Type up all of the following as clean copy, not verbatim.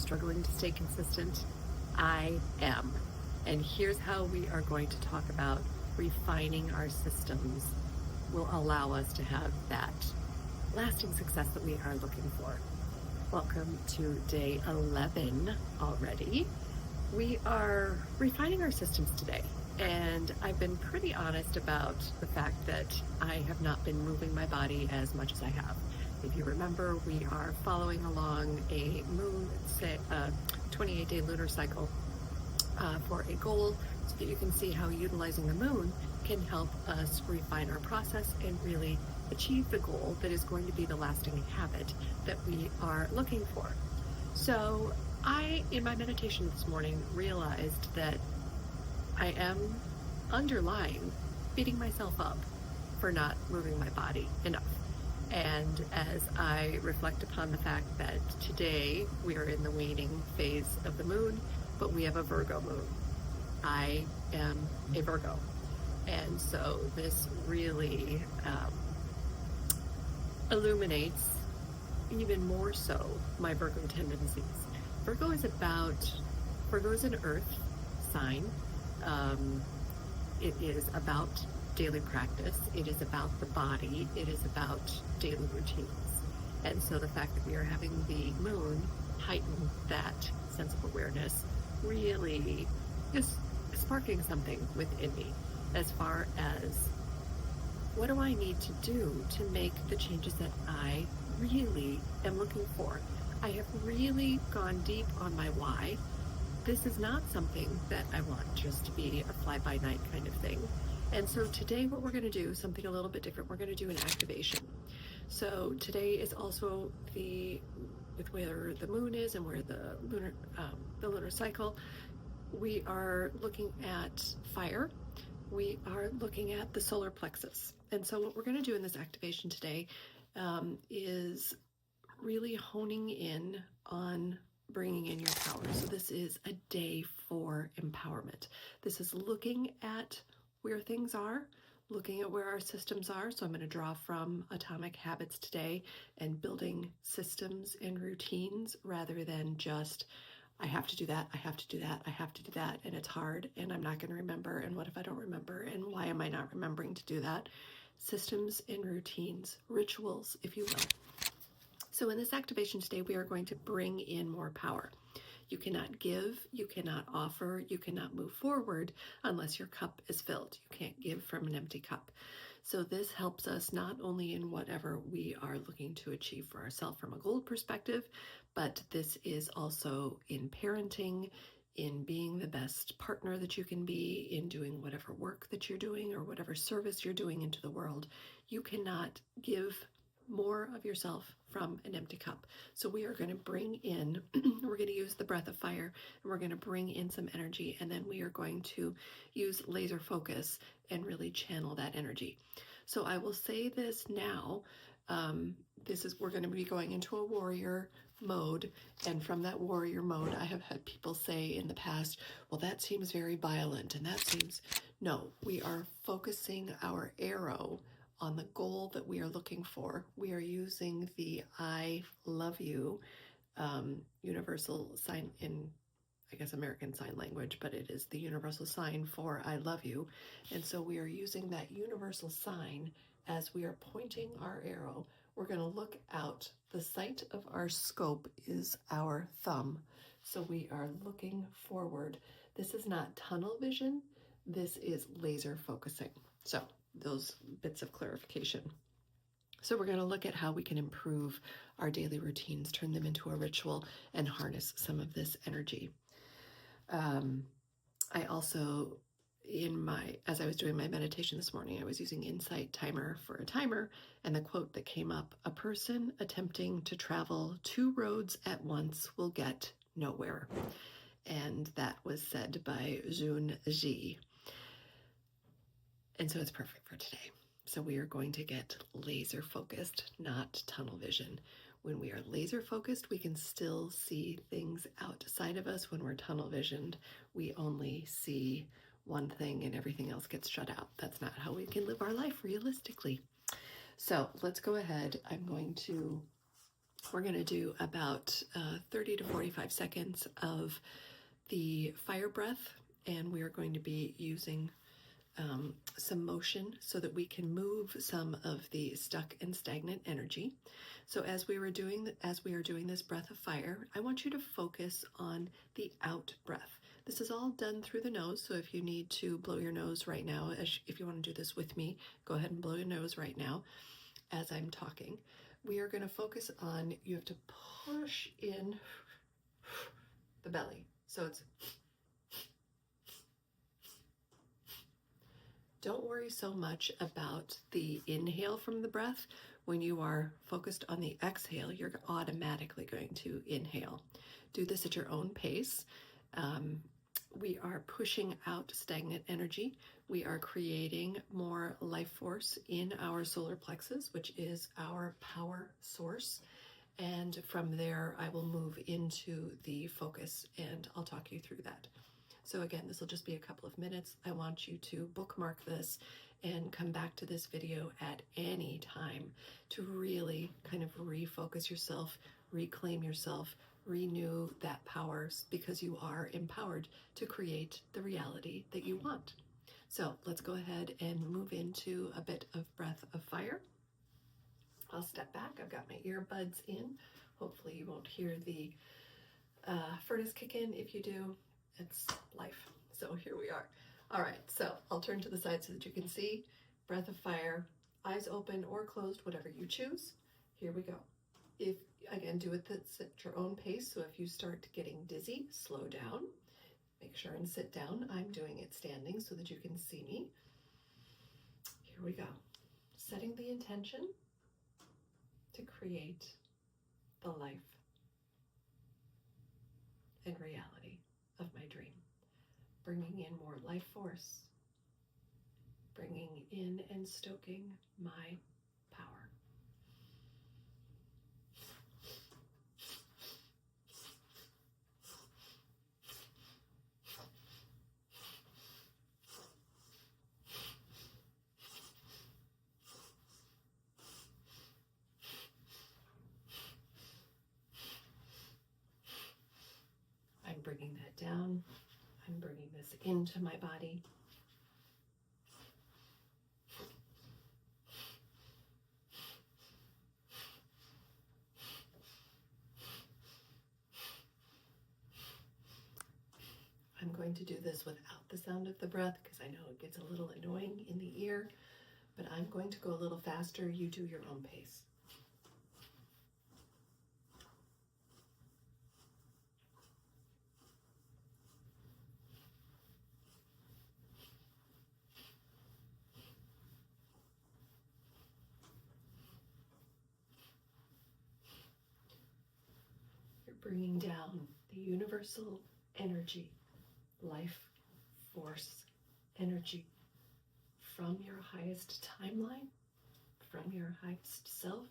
struggling to stay consistent? I am. And here's how we are going to talk about refining our systems will allow us to have that lasting success that we are looking for. Welcome to day 11 already. We are refining our systems today. And I've been pretty honest about the fact that I have not been moving my body as much as I have. If you remember, we are following along a 28-day lunar cycle for a goal so that you can see how utilizing the moon can help us refine our process and really achieve the goal that is going to be the lasting habit that we are looking for. So I, in my meditation this morning, realized that I am underlying beating myself up for not moving my body enough. And as I reflect upon the fact that today we are in the waning phase of the moon, but we have a Virgo moon. I am a Virgo. And so this really illuminates even more so my Virgo tendencies. Virgo is an earth sign. It is about daily practice. It is about the body. It is about daily routines. And so the fact that we are having the moon heighten that sense of awareness really is sparking something within me as far as what do I need to do to make the changes that I really am looking for. I have really gone deep on my why. This is not something that I want just to be a fly-by-night kind of thing. And so today what we're going to do, something a little bit different, we're going to do an activation. So today is also with where the moon is and where the lunar cycle, we are looking at fire. We are looking at the solar plexus. And so what we're going to do in this activation today is really honing in on bringing in your power. So this is a day for empowerment. This is looking at where things are, looking at where our systems are. So I'm going to draw from Atomic Habits today and building systems and routines rather than just, I have to do that, I have to do that, I have to do that, and it's hard, and I'm not going to remember, and what if I don't remember, and why am I not remembering to do that? Systems and routines, rituals, if you will. So in this activation today, we are going to bring in more power. You cannot give, you cannot offer, you cannot move forward unless your cup is filled. You can't give from an empty cup. So this helps us not only in whatever we are looking to achieve for ourselves from a goal perspective, but this is also in parenting, in being the best partner that you can be, in doing whatever work that you're doing or whatever service you're doing into the world. You cannot give more of yourself from an empty cup. So we are going to bring in, we're going to use the breath of fire, and we're going to bring in some energy, and then we are going to use laser focus and really channel that energy. So I will say this now, we're going to be going into a warrior mode, and from that warrior mode, I have had people say in the past, well, that seems very violent, and that seems, no, we are focusing our arrow on the goal that we are looking for. We are using the I love you universal sign in, I guess, American Sign Language, but it is the universal sign for I love you. And so we are using that universal sign as we are pointing our arrow. We're going to look out. The sight of our scope is our thumb. So we are looking forward. This is not tunnel vision. This is laser focusing. So those bits of clarification. So we're going to look at how we can improve our daily routines, turn them into a ritual, and harness some of this energy. I also, as I was doing my meditation this morning, I was using Insight Timer for a timer, and the quote that came up, a person attempting to travel 2 roads at once will get nowhere. And that was said by Zun Ji. And so it's perfect for today. So we are going to get laser focused, not tunnel vision. When we are laser focused, we can still see things outside of us. When we're tunnel visioned, we only see one thing and everything else gets shut out. That's not how we can live our life realistically. So let's go ahead. I'm going to We're going to do about 30 to 45 seconds of the fire breath, and we are going to be using some motion so that we can move some of the stuck and stagnant energy. So as we are doing this breath of fire, I want you to focus on the out breath. This is all done through the nose, so if you need to blow your nose right now, if you want to do this with me, go ahead and blow your nose right now as I'm talking. We are going to focus on, you have to push in the belly. So it's, don't worry so much about the inhale from the breath. When you are focused on the exhale, you're automatically going to inhale. Do this at your own pace. We are pushing out stagnant energy. We are creating more life force in our solar plexus, which is our power source. And from there, I will move into the focus and I'll talk you through that. So again, this will just be a couple of minutes. I want you to bookmark this and come back to this video at any time to really kind of refocus yourself, reclaim yourself, renew that power, because you are empowered to create the reality that you want. So let's go ahead and move into a bit of breath of fire. I'll step back. I've got my earbuds in. Hopefully you won't hear the furnace kick in. If you do, it's life. So here we are. All right, so I'll turn to the side so that you can see. Breath of fire, eyes open or closed, whatever you choose. Here we go. If, again, do it at your own pace. So if you start getting dizzy, slow down. Make sure and sit down. I'm doing it standing so that you can see me. Here we go. Setting the intention to create the life and reality of my dream. Bringing in more life force. Bringing in and stoking my power. I'm bringing that down. I'm bringing this into my body. I'm going to do this without the sound of the breath because I know it gets a little annoying in the ear, but I'm going to go a little faster. You do your own pace. You're bringing down the universal energy, life force energy from your highest timeline, from your highest self,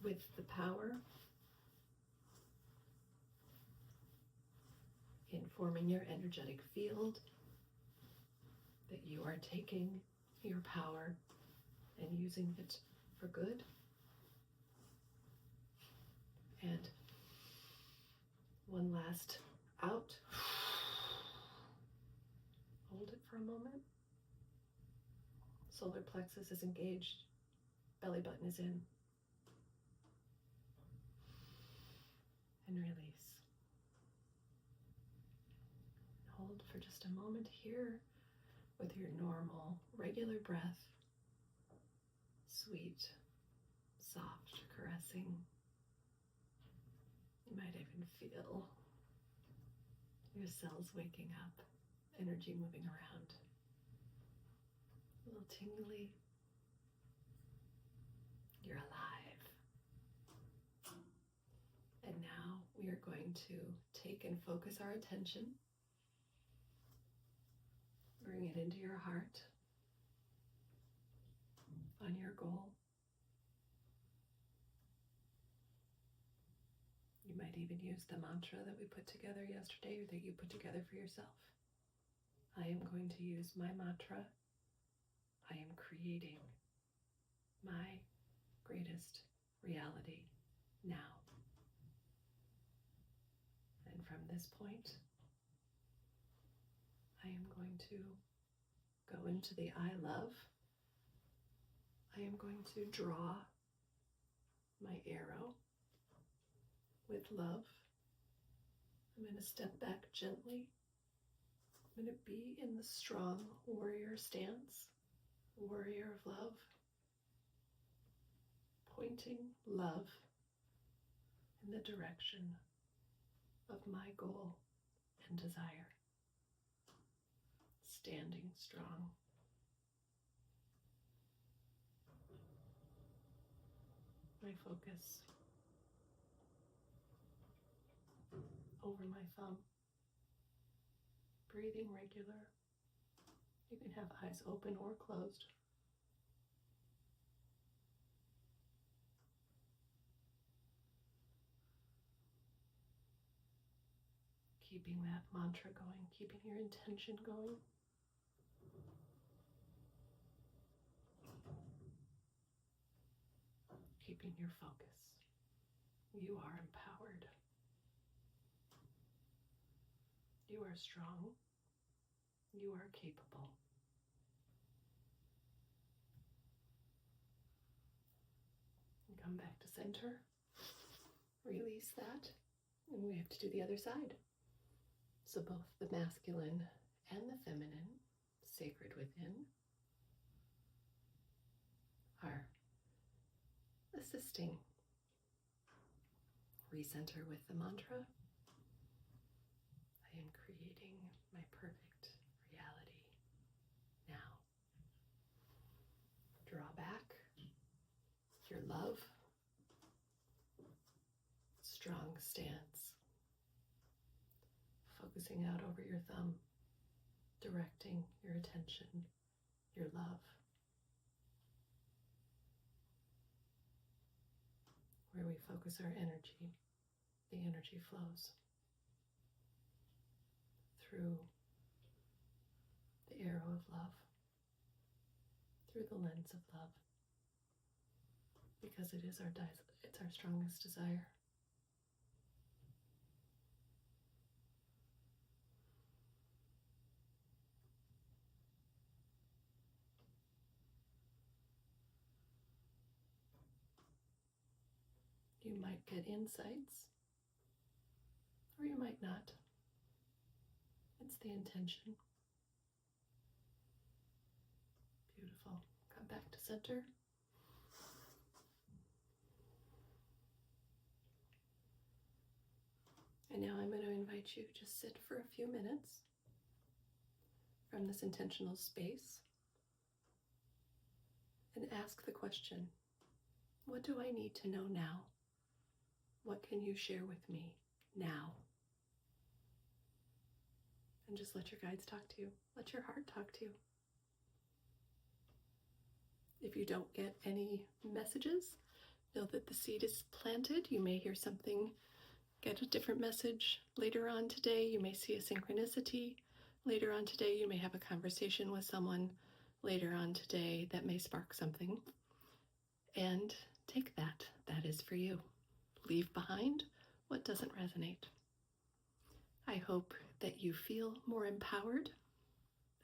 with the power in forming your energetic field, that you are taking your power and using it for good. And one last out. Hold it for a moment. Solar plexus is engaged. Belly button is in. And release. Hold for just a moment here with your normal, regular breath. Sweet, soft, caressing. You might even feel your cells waking up, energy moving around. A little tingly. You're alive. And now we are going to take and focus our attention. Bring it into your heart, on your goal. You might even use the mantra that we put together yesterday or that you put together for yourself. I am going to use my mantra. I am creating my greatest reality now. And from this point, I am going to go into the I love. I am going to draw my arrow with love. I'm going to step back gently. I'm going to be in the strong warrior stance, warrior of love, pointing love in the direction of my goal and desire. Standing strong. My focus over my thumb. Breathing regular. You can have eyes open or closed. Keeping that mantra going, keeping your intention going. Keeping your focus. You are empowered. You are strong. You are capable. And come back to center. Release that. And we have to do the other side. So both the masculine and the feminine, sacred within, are assisting. Recenter with the mantra. I am creating my perfect reality now. Draw back your love. Strong stance. Focusing out over your thumb. Directing your attention, your love. Where we focus our energy, the energy flows through the arrow of love, through the lens of love, because it's our strongest desire. You might get insights, or you might not. It's the intention. Beautiful. Come back to center. And now I'm going to invite you to sit for a few minutes from this intentional space and ask the question, what do I need to know now? What can you share with me now? And just let your guides talk to you. Let your heart talk to you. If you don't get any messages, know that the seed is planted. You may hear something, get a different message later on today. You may see a synchronicity later on today. You may have a conversation with someone later on today that may spark something. And take that. That is for you. Leave behind what doesn't resonate. I hope that you feel more empowered.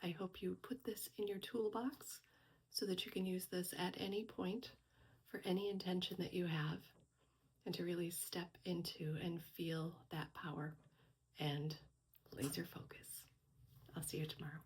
I hope you put this in your toolbox so that you can use this at any point for any intention that you have, and to really step into and feel that power and laser focus. I'll see you tomorrow.